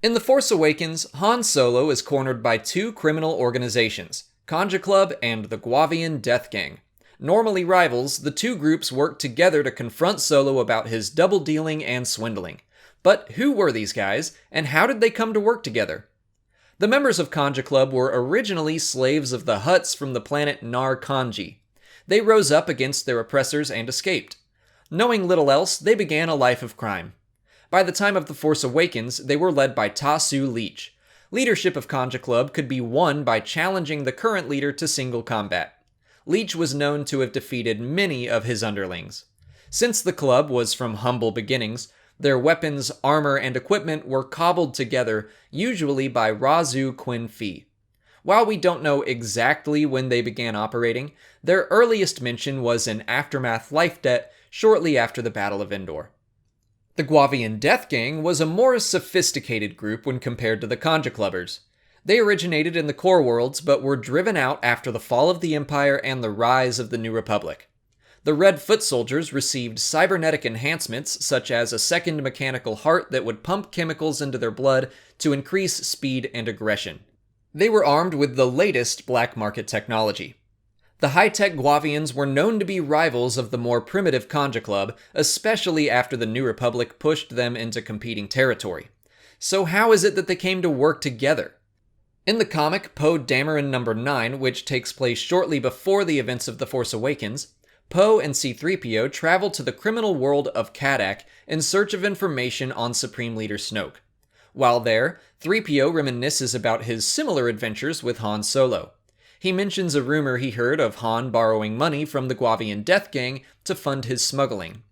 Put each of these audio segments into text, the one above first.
In The Force Awakens, Han Solo is cornered by two criminal organizations, Kanjiklub and the Guavian Death Gang. Normally rivals, the two groups work together to confront Solo about his double-dealing and swindling. But who were these guys, and how did they come to work together? The members of Kanjiklub were originally slaves of the Hutts from the planet Nar Kanji. They rose up against their oppressors and escaped. Knowing little else, they began a life of crime. By the time of The Force Awakens, they were led by Tasu Leech. Leadership of Kanjiklub could be won by challenging the current leader to single combat. Leech was known to have defeated many of his underlings. Since the club was from humble beginnings, their weapons, armor, and equipment were cobbled together, usually by Razu Quin Fi. While we don't know exactly when they began operating, their earliest mention was in Aftermath Life Debt shortly after the Battle of Endor. The Guavian Death Gang was a more sophisticated group when compared to the Kanjiklubbers. They originated in the core worlds, but were driven out after the fall of the Empire and the rise of the New Republic. The Red Foot Soldiers received cybernetic enhancements, such as a second mechanical heart that would pump chemicals into their blood to increase speed and aggression. They were armed with the latest black market technology. The high-tech Guavians were known to be rivals of the more primitive Kanjiklub, especially after the New Republic pushed them into competing territory. So how is it that they came to work together? In the comic Poe Dameron No. 9, which takes place shortly before the events of The Force Awakens, Poe and C-3PO travel to the criminal world of Kadak in search of information on Supreme Leader Snoke. While there, 3PO reminisces about his similar adventures with Han Solo. He mentions a rumor he heard of Han borrowing money from the Guavian Death Gang to fund his smuggling.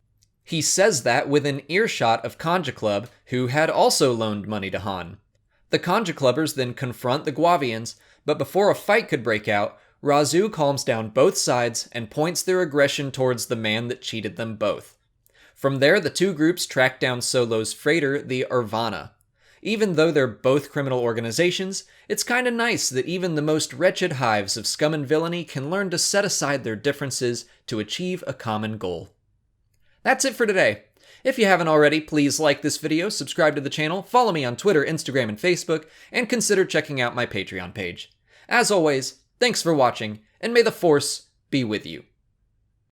He says that within earshot of Kanjiklub, who had also loaned money to Han. The Kanjiklubbers then confront the Guavians, but before a fight could break out, Razu calms down both sides and points their aggression towards the man that cheated them both. From there, the two groups track down Solo's freighter, the Urvana. Even though they're both criminal organizations, it's kinda nice that even the most wretched hives of scum and villainy can learn to set aside their differences to achieve a common goal. That's it for today. If you haven't already, please like this video, subscribe to the channel, follow me on Twitter, Instagram, and Facebook, and consider checking out my Patreon page. As always, thanks for watching, and may the Force be with you.